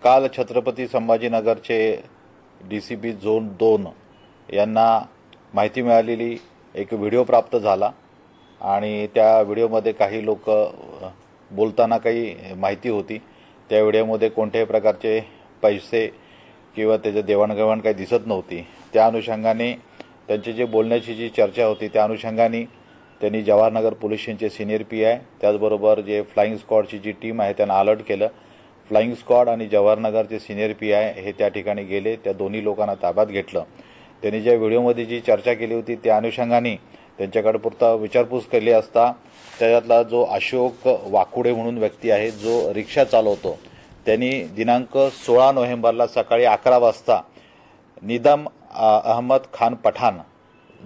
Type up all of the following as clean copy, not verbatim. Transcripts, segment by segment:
काल Chhatrapati संभाजीनगरचे DCP zone 2 यांना माहिती मिळालेली एक व्हिडिओ प्राप्त झाला आणि त्या व्हिडिओमध्ये काही लोक बोलताना काही माहिती होती। त्या व्हिडिओमध्ये कोणत्याही प्रकारचे पैसे किंवा त्याचे देवाणघेवाण काही दिसत नव्हती। त्या अनुषंगाने त्यांची जे बोलण्याची जी चर्चा होती त्या अनुषंगाने त्यांनी जवाहरनगर पोलीस स्टेशनचे सिनियर PI त्याचबरोबर जे फ्लाइंग स्क्वॉडची जी टीम आहे त्यांना अलर्ट केलं। फ्लाइंग स्क्वॉड आणि जवाहरनगरचे सिनियर PI हे त्या ठिकाणी गेले, त्या दोन्ही लोकांना ताब्यात घेतलं। त्यांनी ज्या व्हिडिओमध्ये जी चर्चा केली होती त्या अनुषंगाने त्यांच्याकडे पुरता विचारपूस केली असता त्याच्यातला जो अशोक वाकुडे म्हणून व्यक्ती आहे जो रिक्षा चालवतो, त्यांनी दिनांक 16 नोव्हेंबरला सकाळी 11 वाजता निदम अहमद खान पठाण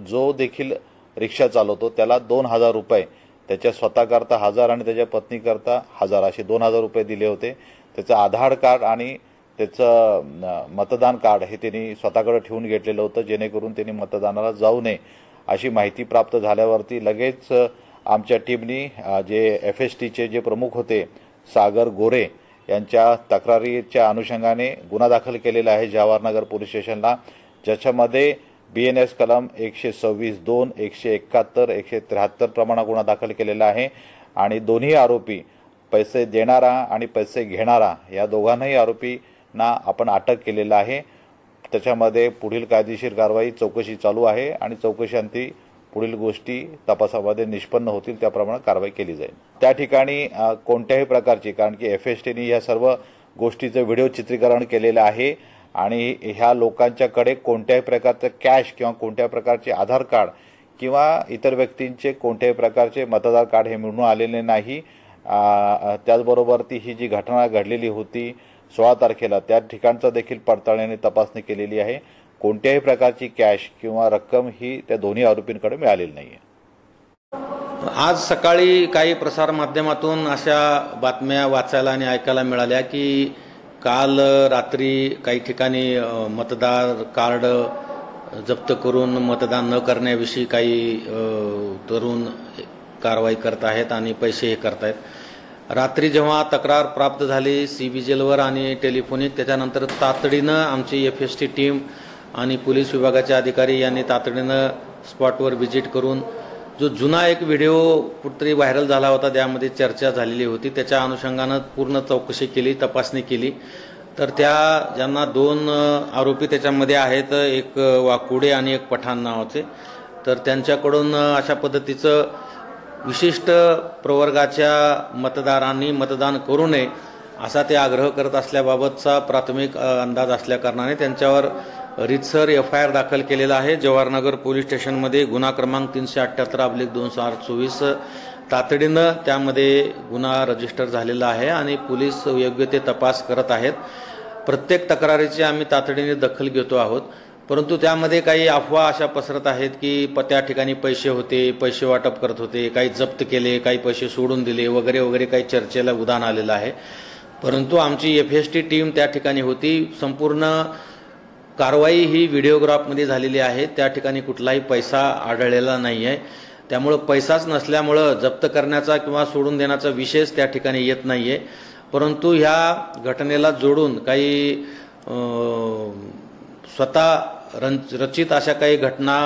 जो देखील रिक्षा चालवतो त्याला 2000 रुपये त्याच्या स्वतःकरता 1000 आणि त्याच्या पत्नीकरता 1000 असे 2000 रुपये दिले होते। त्याचं आधार कार्ड आणि त्याचं मतदान कार्ड हे त्यांनी स्वतःकडे ठेवून घेतलेलं होतं जेणेकरून त्यांनी मतदानाला जाऊ नये अशी माहिती प्राप्त झाल्यावरती लगेच आमच्या टीमनी जे FSTचे जे प्रमुख होते सागर गोरे यांच्या तक्रारीच्या अनुषंगाने गुन्हा दाखल केलेला आहे जवाहरनगर पोलीस स्टेशनला, ज्याच्यामध्ये BNS कलम 126(2), 171, 173 प्रमाणे गुन्हा दाखल केलेला आहे आणि दोन्ही आरोपी पैसे देणारा आणि पैसे घेणारा या दोघांनाही आरोपींना आपण अटक केलेला आहे। त्याच्यामध्ये पुढील कायदेशीर कारवाई चौकशी चालू आहे आणि चौकशीअंती पुढील गोष्टी तपासामध्ये निष्पन्न होतील त्याप्रमाणे कारवाई केली जाईल। त्या ठिकाणी कोणत्याही प्रकारची, कारण की FSTने या सर्व गोष्टीचं व्हिडिओ चित्रीकरण केलेलं आहे आणि ह्या लोकांच्याकडे कोणत्याही प्रकारचं कॅश किंवा कोणत्याही प्रकारचे आधार कार्ड किंवा इतर व्यक्तींचे कोणत्याही प्रकारचे मतदार कार्ड हे मिळून आलेले नाही। त्याचबरोबर ती ही जी घटना घडलेली होती 16 तारखेला त्या ठिकाणचा देखील पडताळणीने तपासणी केलेली आहे। कोणत्याही प्रकारची कॅश किंवा रक्कम ही त्या दोन्ही आरोपींकडे मिळालेली नाहीये। आज सकाळी काही प्रसार माध्यमातून अशा बातम्या वाचायला आणि ऐकायला मिळाल्या की काल रात्री काही ठिकाणी मतदार कार्ड जप्त करून मतदान न करण्याविषयी काही तरुण कारवाई करत आहेत आणि पैसे हे करत आहेत। रात्री जेव्हा तक्रार प्राप्त झाली CBJLवर आणि टेलिफोनिक, त्याच्यानंतर तातडीनं आमची FST टीम आणि पोलीस विभागाचे अधिकारी यांनी तातडीनं स्पॉटवर व्हिजिट करून जो जुना एक व्हिडिओ कुठेतरी व्हायरल झाला होता त्यामध्ये चर्चा झालेली होती त्याच्या अनुषंगानं पूर्ण चौकशी केली, तपासणी केली। तर त्या ज्यांना 2 आरोपी त्याच्यामध्ये आहेत, एक वाकुडे आणि एक पठाण नावाचे, तर त्यांच्याकडून अशा पद्धतीचं विशिष्ट प्रवर्गाच्या मतदारांनी मतदान करू नये असा ते आग्रह करत असल्याबाबतचा प्राथमिक अंदाज असल्याकारणाने त्यांच्यावर रीतसर FIR दाखल केलेला आहे। जवाहरनगर पोलीस स्टेशनमध्ये गुन्हा क्रमांक 378/2024 तातडीनं त्यामध्ये गुन्हा रजिस्टर झालेला आहे आणि पोलीस योग्य ते तपास करत आहेत। प्रत्येक तक्रारीची आम्ही तातडीने दखल घेतो आहोत, परंतु त्यामध्ये काही अफवा अशा पसरत आहेत की त्या ठिकाणी पैसे होते, पैसे वाटप करत होते, काही जप्त केले, काही पैसे सोडून दिले वगैरे वगैरे काही चर्चेला उधाण आलेलं आहे। परंतु आमची FST टीम त्या ठिकाणी होती। संपूर्ण कारवाई ही व्हिडिओग्राफमध्ये झालेली आहे, त्या ठिकाणी कुठलाही पैसा आढळलेला नाही आहे। त्यामुळे पैसाच नसल्यामुळं जप्त करण्याचा किंवा सोडून देण्याचा विषयच त्या ठिकाणी येत नाही आहे। परंतु ह्या घटनेला जोडून काही स्वतः रचित अशा काही घटना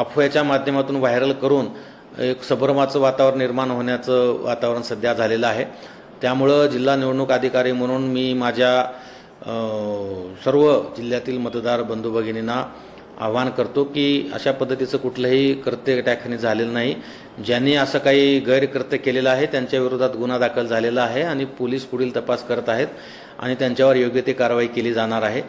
अफवेच्या माध्यमातून व्हायरल करून एक संभ्रमाचं वातावरण निर्माण होण्याचं वातावरण सध्या झालेलं आहे। त्यामुळं जिल्हा निवडणूक अधिकारी म्हणून मी माझ्या सर्व जिल्ह्यातील मतदार बंधू भगिनींना आवाहन करतो की अशा पद्धतीचं कुठलंही कृत्य त्या ठिकाणी झालेलं नाही। ज्यांनी असं काही गैरकृत्य केलेलं आहे त्यांच्या विरोधात गुन्हा दाखल झालेला आहे आणि पोलीस पुढील तपास करत आहेत आणि त्यांच्यावर योग्य ती कारवाई केली जाणार आहे।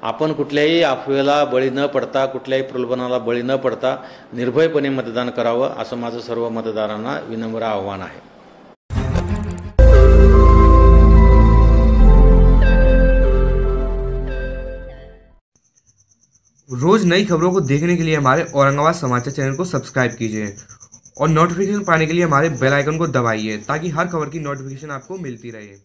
आपण कुठल्याही अफवेला बळी न पडता, कुठल्याही प्रलोभनाला बळी न पडता निर्भयपणे मतदान करावं असं माझं सर्व मतदारांना विनम्र आव्हान आहे। रोज नई खबरों को देखने के लिए हमारे औरंगाबाद समाचार चैनल को सब्सक्राइब कीजिए और नोटिफिकेशन पाने के लिए हमारे बेल आइकन को दबाइए ताकि हर खबर की नोटिफिकेशन आपको मिलती रहे।